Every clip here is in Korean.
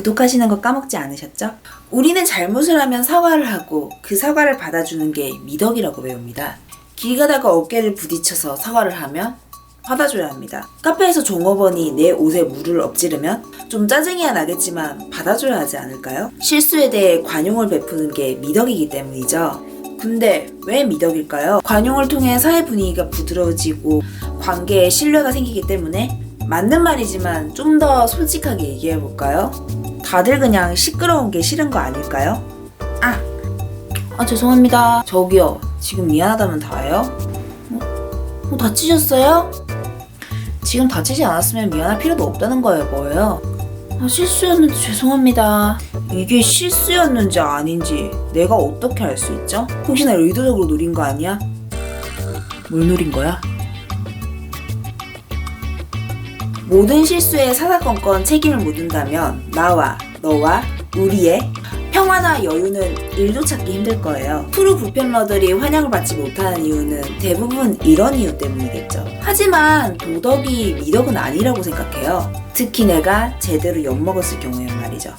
구독하시는 거 까먹지 않으셨죠? 우리는 잘못을 하면 사과를 하고 그 사과를 받아주는 게 미덕이라고 배웁니다. 길 가다가 어깨를 부딪혀서 사과를 하면 받아줘야 합니다. 카페에서 종업원이 내 옷에 물을 엎지르면 좀 짜증이야 나겠지만 받아줘야 하지 않을까요? 실수에 대해 관용을 베푸는 게 미덕이기 때문이죠. 근데 왜 미덕일까요? 관용을 통해 사회 분위기가 부드러워지고 관계에 신뢰가 생기기 때문에 맞는 말이지만 좀 더 솔직하게 얘기해볼까요? 다들 그냥 시끄러운 게 싫은 거 아닐까요? 죄송합니다. 저기요, 지금 미안하다면 다예요? 다치셨어요? 지금 다치지 않았으면 미안할 필요도 없다는 거예요. 뭐예요? 실수였는데 죄송합니다. 이게 실수였는지 아닌지 내가 어떻게 알 수 있죠? 혹시나 의도적으로 노린 거 아니야? 뭘 노린 거야? 모든 실수에 사사건건 책임을 묻는다면 나와 너와 우리의 평화나 여유는 일도 찾기 힘들 거예요. 프로 불편러들이 환영을 받지 못하는 이유는 대부분 이런 이유 때문이겠죠. 하지만 도덕이 미덕은 아니라고 생각해요. 특히 내가 제대로 엿먹었을 경우엔 말이죠.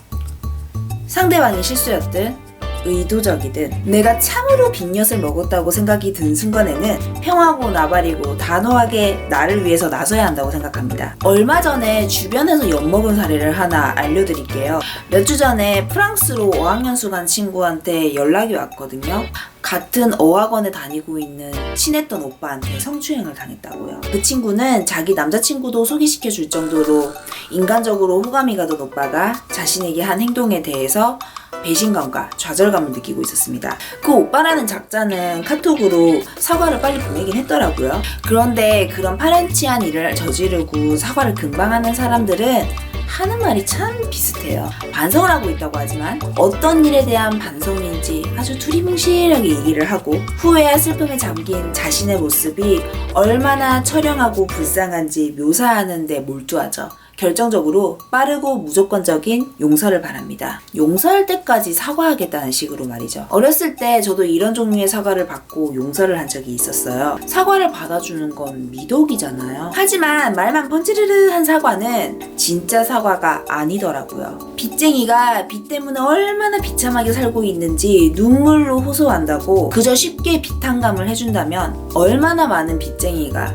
상대방이 실수였든 의도적이든 내가 참으로 빈엿을 먹었다고 생각이 든 순간에는 평하고 나발이고 단호하게 나를 위해서 나서야 한다고 생각합니다. 얼마 전에 주변에서 엿먹은 사례를 하나 알려드릴게요. 몇 주 전에 프랑스로 어학연수 간 친구한테 연락이 왔거든요. 같은 어학원에 다니고 있는 친했던 오빠한테 성추행을 당했다고요. 그 친구는 자기 남자친구도 소개시켜 줄 정도로 인간적으로 호감이 가던 오빠가 자신에게 한 행동에 대해서 배신감과 좌절감을 느끼고 있었습니다. 그 오빠라는 작자는 카톡으로 사과를 빨리 보내긴 했더라고요. 그런데 그런 파렴치한 일을 저지르고 사과를 금방 하는 사람들은 하는 말이 참 비슷해요. 반성을 하고 있다고 하지만 어떤 일에 대한 반성인지 아주 두리뭉실하게 얘기를 하고 후회와 슬픔에 잠긴 자신의 모습이 얼마나 처량하고 불쌍한지 묘사하는 데 몰두하죠. 결정적으로 빠르고 무조건적인 용서를 바랍니다. 용서할 때까지 사과하겠다는 식으로 말이죠. 어렸을 때 저도 이런 종류의 사과를 받고 용서를 한 적이 있었어요. 사과를 받아주는 건 미덕이잖아요. 하지만 말만 번지르르한 사과는 진짜 사과가 아니더라고요. 빚쟁이가 빚 때문에 얼마나 비참하게 살고 있는지 눈물로 호소한다고 그저 쉽게 비탄감을 해준다면 얼마나 많은 빚쟁이가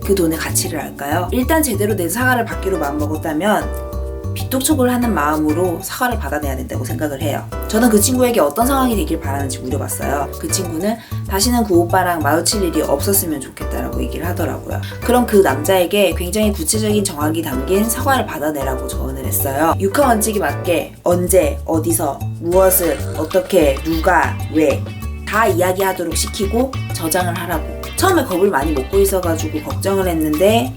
그 돈의 가치를 알까요? 일단 제대로 된 사과를 받기로 마음먹었다면 빚독촉을 하는 마음으로 사과를 받아내야 된다고 생각을 해요. 저는 그 친구에게 어떤 상황이 되길 바라는지 물어봤어요. 그 친구는 다시는 그 오빠랑 마주칠 일이 없었으면 좋겠다라고 얘기를 하더라고요. 그럼 그 남자에게 굉장히 구체적인 정황이 담긴 사과를 받아내라고 조언을 했어요. 육하 원칙에 맞게 언제, 어디서, 무엇을, 어떻게, 누가, 왜 다 이야기하도록 시키고 저장을 하라고. 처음에 겁을 많이 먹고 있어가지고 걱정을 했는데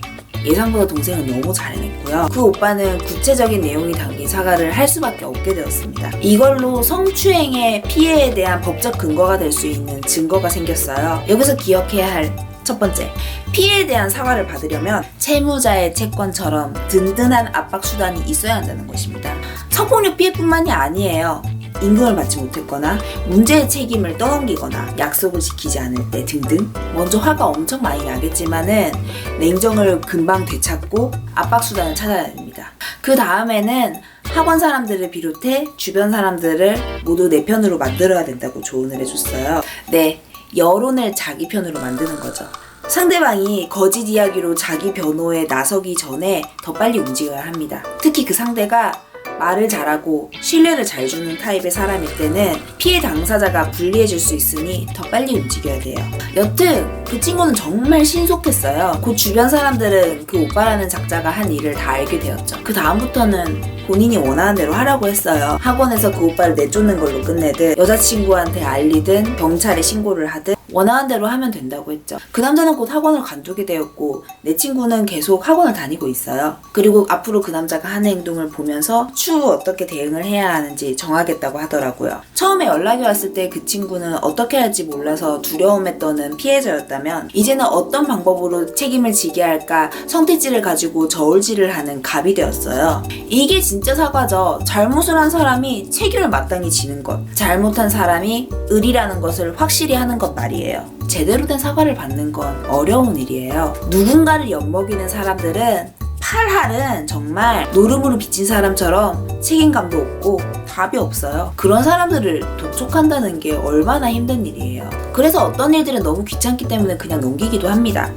예상보다 동생은 너무 잘해냈고요. 그 오빠는 구체적인 내용이 담긴 사과를 할 수밖에 없게 되었습니다. 이걸로 성추행의 피해에 대한 법적 근거가 될 수 있는 증거가 생겼어요. 여기서 기억해야 할 첫 번째, 피해에 대한 사과를 받으려면 채무자의 채권처럼 든든한 압박수단이 있어야 한다는 것입니다. 성폭력 피해뿐만이 아니에요. 임금을 받지 못했거나 문제의 책임을 떠넘기거나 약속을 지키지 않을 때 등등 먼저 화가 엄청 많이 나겠지만은 냉정을 금방 되찾고 압박수단을 찾아야 됩니다. 그 다음에는 학원 사람들을 비롯해 주변 사람들을 모두 내 편으로 만들어야 된다고 조언을 해줬어요. 네, 여론을 자기 편으로 만드는 거죠. 상대방이 거짓 이야기로 자기 변호에 나서기 전에 더 빨리 움직여야 합니다. 특히 그 상대가 말을 잘하고 신뢰를 잘 주는 타입의 사람일 때는 피해 당사자가 불리해질 수 있으니 더 빨리 움직여야 돼요. 여튼 그 친구는 정말 신속했어요. 곧 주변 사람들은 그 오빠라는 작자가 한 일을 다 알게 되었죠. 그 다음부터는 본인이 원하는 대로 하라고 했어요. 학원에서 그 오빠를 내쫓는 걸로 끝내든 여자친구한테 알리든 경찰에 신고를 하든 원하는 대로 하면 된다고 했죠. 그 남자는 곧 학원을 관두게 되었고 내 친구는 계속 학원을 다니고 있어요. 그리고 앞으로 그 남자가 하는 행동을 보면서 추후 어떻게 대응을 해야 하는지 정하겠다고 하더라고요. 처음에 연락이 왔을 때 그 친구는 어떻게 할지 몰라서 두려움에 떠는 피해자였다면 이제는 어떤 방법으로 책임을 지게 할까 선택지를 가지고 저울질을 하는 갑이 되었어요. 이게 진짜 사과죠. 잘못을 한 사람이 책임을 마땅히 지는 것, 잘못한 사람이 의리라는 것을 확실히 하는 것 말이에요. 제대로 된 사과를 받는 건 어려운 일이에요. 누군가를 엿먹이는 사람들은 8할은 정말 노름으로 비친 사람처럼 책임감도 없고 답이 없어요. 그런 사람들을 독촉한다는 게 얼마나 힘든 일이에요. 그래서 어떤 일들은 너무 귀찮기 때문에 그냥 넘기기도 합니다.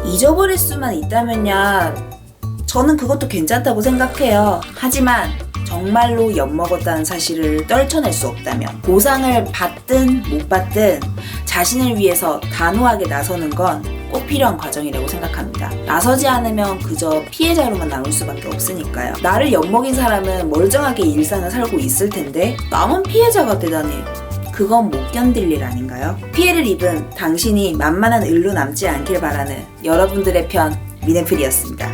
잊어버릴 수만 있다면야 저는 그것도 괜찮다고 생각해요. 하지만 정말로 엿먹었다는 사실을 떨쳐낼 수 없다면 보상을 받든 못 받든 자신을 위해서 단호하게 나서는 건 꼭 필요한 과정이라고 생각합니다. 나서지 않으면 그저 피해자로만 남을 수밖에 없으니까요. 나를 엿먹인 사람은 멀쩡하게 일상을 살고 있을 텐데 남은 피해자가 되다니 그건 못 견딜 일 아닌가요? 피해를 입은 당신이 만만한 을로 남지 않길 바라는 여러분들의 편 미네플이었습니다.